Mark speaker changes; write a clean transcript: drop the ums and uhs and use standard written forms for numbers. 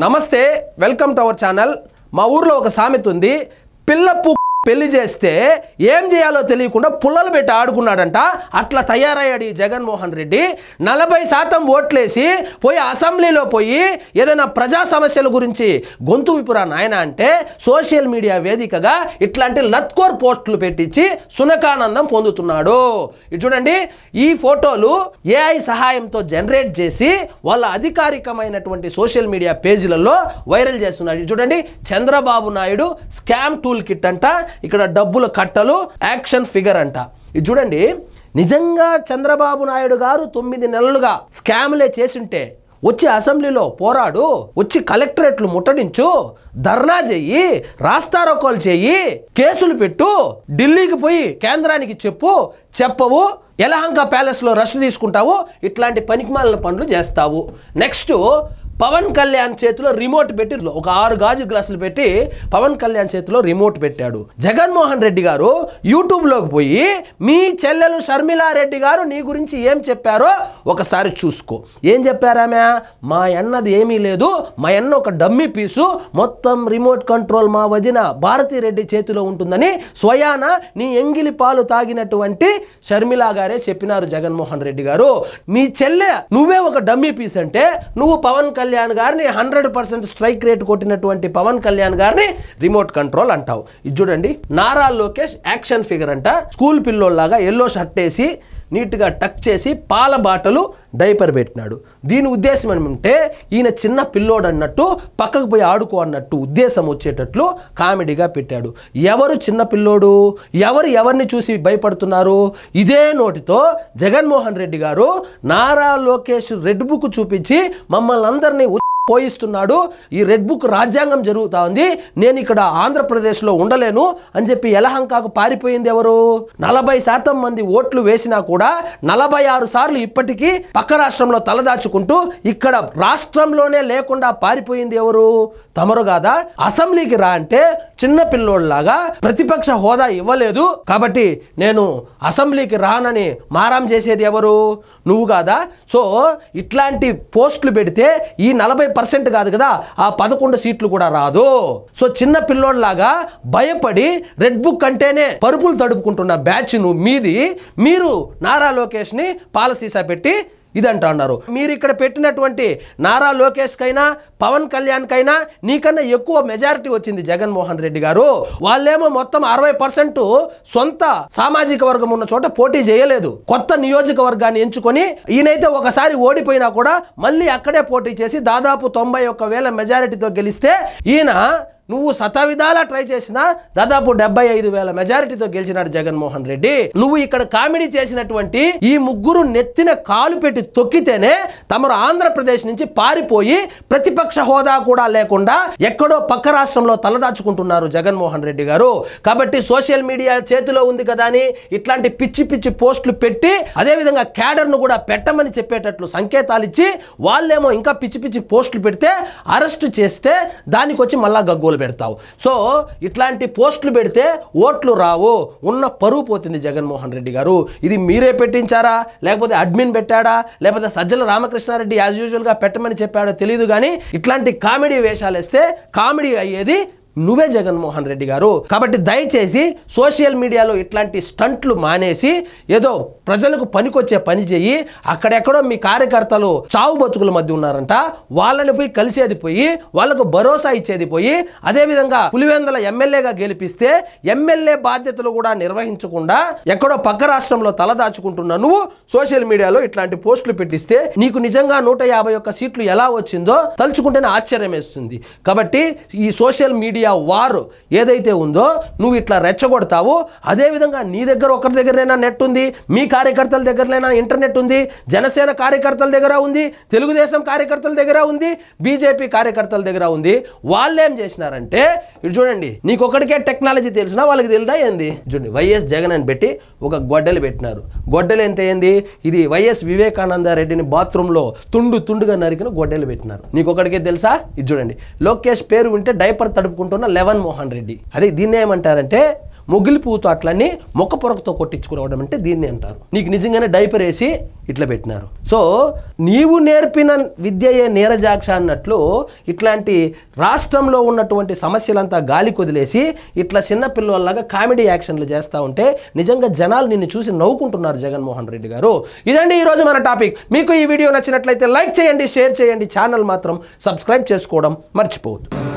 Speaker 1: నమస్తే, welcome to our channel. మా ఊర్లో ఒక సామెత ఉంది, పిల్ల పెళ్లి చేస్తే ఏం చేయాలో తెలియకుండా పుల్లలు పెట్టి ఆడుకున్నాడంట. అట్లా తయారయ్యాడు ఈ జగన్మోహన్ రెడ్డి. 40% ఓట్లేసి పోయి అసెంబ్లీలో పోయి ఏదైనా ప్రజా సమస్యల గురించి గొంతు విపురా నాయన అంటే సోషల్ మీడియా వేదికగా ఇట్లాంటి లత్కోర్ పోస్టులు పెట్టించి సునకానందం పొందుతున్నాడు. ఇది చూడండి, ఈ ఫోటోలు ఏఐ సహాయంతో జనరేట్ చేసి వాళ్ళ అధికారికమైనటువంటి సోషల్ మీడియా పేజీలలో వైరల్ చేస్తున్నాడు. ఇది చూడండి, Chandrababu Naidu scam tool kit అంట, ఇక్కడ డబ్బుల కట్టలు, యాక్షన్ ఫిగర్ అంట. ఇది చూడండి, నిజంగా చంద్రబాబు నాయుడు గారు 9 నెలలుగా స్కామ్లే చేసింటే వచ్చి అసెంబ్లీలో పోరాడు, వచ్చి కలెక్టరేట్లు ముట్టడించు, ధర్నా చెయ్యి, రాస్తారోకోలు చెయ్యి, కేసులు పెట్టు, ఢిల్లీకి పోయి కేంద్రానికి చెప్పవు, యలహంక ప్యాలెస్లో రెస్ట్ తీసుకుంటావు, ఇట్లాంటి పనికిమాలిన పనులు చేస్తావు. నెక్స్ట్ పవన్ కళ్యాణ్ చేతిలో రిమోట్ పెట్టి ఒక 6 గాజు గ్లాసులు పెట్టి పవన్ కళ్యాణ్ చేతిలో రిమోట్ పెట్టాడు. జగన్మోహన్ రెడ్డి గారు యూట్యూబ్లోకి పోయి మీ చెల్లెలు షర్మిలారెడ్డి గారు నీ గురించి ఏం చెప్పారో ఒకసారి చూసుకో. ఏం చెప్పారామె? మా అన్నది ఏమీ లేదు, మా అన్న ఒక డమ్మీ పీసు, మొత్తం రిమోట్ కంట్రోల్ మా వదిన భారతిరెడ్డి చేతిలో ఉంటుందని స్వయాన నీ ఎంగిలి పాలు తాగినటువంటి షర్మిలా గారే చెప్పినారు జగన్మోహన్ రెడ్డి గారు. మీ చెల్లె నువ్వే ఒక డమ్మీ పీస్ అంటే నువ్వు పవన్ కళ్యాణ్ గారిని 100% స్ట్రైక్ రేట్ కొట్టినటువంటి పవన్ కళ్యాణ్ గారిని రిమోట్ కంట్రోల్ అంటావు. ఇది చూడండి, నారా లోకేష్ యాక్షన్ ఫిగర్ అంట, స్కూల్ పిల్లోల్లాగా ఎల్లో షర్ట్ వేసి నీట్గా టక్ చేసి పాల బాటలు డైపర్ పెట్టినాడు. దీని ఉద్దేశం ఏమంటే ఈయన చిన్న పిల్లోడు అన్నట్టు పక్కకు పోయి ఆడుకో అన్నట్టు ఉద్దేశం వచ్చేటట్లు కామెడీగా పెట్టాడు. ఎవరు చిన్న పిల్లోడు? ఎవరిని చూసి భయపడుతున్నారు? ఇదే నోటితో జగన్మోహన్ రెడ్డి గారు నారా లోకేష్ రెడ్ బుక్ చూపించి మమ్మల్ని అందరినీ పోయిస్తున్నాడు, ఈ రెడ్ బుక్ రాజ్యాంగం జరుగుతా ఉంది, నేను ఇక్కడ ఆంధ్రప్రదేశ్లో ఉండలేను అని చెప్పి యలహంకకు పారిపోయింది ఎవరు? 40% మంది ఓట్లు వేసినా కూడా 46 సార్లు ఇప్పటికీ పక్క రాష్ట్రంలో తలదాచుకుంటూ ఇక్కడ రాష్ట్రంలోనే లేకుండా పారిపోయింది ఎవరు? తమరు కాదా? అసెంబ్లీకి రా అంటే చిన్న పిల్లోళ్ళలాగా ప్రతిపక్ష హోదా ఇవ్వలేదు కాబట్టి నేను అసెంబ్లీకి రానని మారాం చేసేది ఎవరు? నువ్వు కాదా? సో ఇట్లాంటి పోస్టులు పెడితే ఈ 40% కాదు కదా, ఆ 11 సీట్లు కూడా రాదు. సో చిన్న పిల్లోడ్లాగా భయపడి రెడ్ బుక్ అంటేనే పరుపులు తడుపుకుంటున్న బ్యాచ్ మీరు నారా లోకేష్ ని పాలసీసా పెట్టి ఇదంటా అన్నారు. మీరు ఇక్కడ పెట్టినటువంటి నారా లోకేష్ కైనా పవన్ కళ్యాణ్ కైనా నీకన్నా ఎక్కువ మెజారిటీ వచ్చింది జగన్మోహన్ రెడ్డి గారు. వాళ్ళేమో మొత్తం 60% సొంత సామాజిక వర్గం ఉన్న చోట పోటీ చేయలేదు, కొత్త నియోజకవర్గాన్ని ఎంచుకొని ఈయనైతే ఒకసారి ఓడిపోయినా కూడా మళ్ళీ అక్కడే పోటీ చేసి దాదాపు 91,000 మెజారిటీతో గెలిస్తే ఈయన నువ్వు శతవిధాలా ట్రై చేసినా దాదాపు 75,000 మెజారిటీతో గెలిచినాడు జగన్మోహన్ రెడ్డి. నువ్వు ఇక్కడ కామెడీ చేసినటువంటి ఈ ముగ్గురు నెత్తిన కాలు పెట్టి తొక్కితేనే తమరు ఆంధ్రప్రదేశ్ నుంచి పారిపోయి ప్రతిపక్ష హోదా కూడా లేకుండా ఎక్కడో పక్క రాష్ట్రంలో తలదాచుకుంటున్నారు జగన్మోహన్ రెడ్డి గారు. కాబట్టి సోషల్ మీడియా చేతిలో ఉంది కదా అని ఇట్లాంటి పిచ్చి పోస్టులు పెట్టి అదేవిధంగా క్యాడర్ను కూడా పెట్టమని చెప్పేటట్లు సంకేతాలు ఇచ్చి వాళ్ళేమో ఇంకా పిచ్చి పోస్టులు పెడితే అరెస్ట్ చేస్తే దానికి వచ్చి మళ్ళా గగ్గోలు పెడతావు. సో ఇట్లాంటి పోస్టులు పెడితే ఓట్లు రావు, ఉన్న పరువు పోతుంది జగన్మోహన్ రెడ్డి గారు. ఇది మీరే పెట్టించారా, లేకపోతే అడ్మిన్ పెట్టాడా, లేకపోతే సజ్జల రామకృష్ణారెడ్డి యాజ్ యూజువల్ గా పెట్టమని చెప్పాడో తెలియదు కానీ ఇట్లాంటి కామెడీ వేషాలు వేస్తే కామెడీ అయ్యేది నువ్వే జగన్మోహన్ రెడ్డి గారు. కాబట్టి దయచేసి సోషల్ మీడియాలో ఇట్లాంటి స్టంట్లు మానేసి ఏదో ప్రజలకు పనికొచ్చే పని చెయ్యి. అక్కడెక్కడో మీ కార్యకర్తలు చావు బతుకుల మధ్య ఉన్నారంట, వాళ్ళని పోయి కలిసేది పోయి, వాళ్ళకు భరోసా ఇచ్చేది పోయి, అదేవిధంగా పులివెందుల ఎమ్మెల్యేగా గెలిపిస్తే ఎమ్మెల్యే బాధ్యతలు కూడా నిర్వహించకుండా ఎక్కడో పక్క రాష్ట్రంలో తలదాచుకుంటున్నా నువ్వు సోషల్ మీడియాలో ఇట్లాంటి పోస్టులు పెట్టిస్తే నీకు నిజంగా 151 సీట్లు ఎలా వచ్చిందో తలుచుకుంటేనే ఆశ్చర్యం వేస్తుంది. కాబట్టి ఈ సోషల్ మీడియా వారు ఏదైతే ఉందో నువ్వు ఇట్లా రెచ్చగొడతావు. అదేవిధంగా నీ దగ్గర ఒకరి దగ్గరైనా నెట్ ఉంది, మీ కార్యకర్తల దగ్గరైనా ఇంటర్నెట్ ఉంది, జనసేన కార్యకర్తల దగ్గర ఉంది, తెలుగుదేశం కార్యకర్తల దగ్గర ఉంది, బీజేపీ కార్యకర్తల దగ్గర ఉంది. వాళ్ళు ఏం చేసినారంటే ఇటు చూడండి, నీకొకడికే టెక్నాలజీ తెలిసినా వాళ్ళకి తెలుదా ఏంది? చూడండి, వైఎస్ జగన్ అని పెట్టి ఒక గొడ్డలు పెట్టినారు. గొడ్డలు అంటే ఏంది? ఇది వైఎస్ వివేకానంద రెడ్డిని బాత్రూంలో తుండుగా నరికిన గొడ్డలు పెట్టినారు. నీకొకడికే తెలుసా? ఇది చూడండి, లోకేష్ పేరు వింటే డైపర్ తడుపుకుంటున్న లెవన్ మోహన్ రెడ్డి. అదే దీన్ని ఏమంటారంటే ముగ్గులి పువ్వుతో అట్లన్నీ మొక్క పొరకతో కొట్టించుకోవడం అంటే దీన్ని అంటారు. నీకు నిజంగానే డైపర్ వేసి ఇట్లా పెట్టినారు. సో నీవు నేర్పిన విద్యయే నీరజాక్ష అన్నట్లు ఇట్లాంటి రాష్ట్రంలో ఉన్నటువంటి సమస్యలంతా గాలి కొదిలేసి ఇట్లా చిన్న పిల్లల్లాగా కామెడీ యాక్షన్లు చేస్తూ ఉంటే నిజంగా జనాలు నిన్ను చూసి నవ్వుకుంటున్నారు జగన్మోహన్ రెడ్డి గారు. ఇదండి ఈరోజు మన టాపిక్. మీకు ఈ వీడియో నచ్చినట్లయితే లైక్ చేయండి, షేర్ చేయండి, ఛానల్ మాత్రం సబ్స్క్రైబ్ చేసుకోవడం మర్చిపోవద్దు.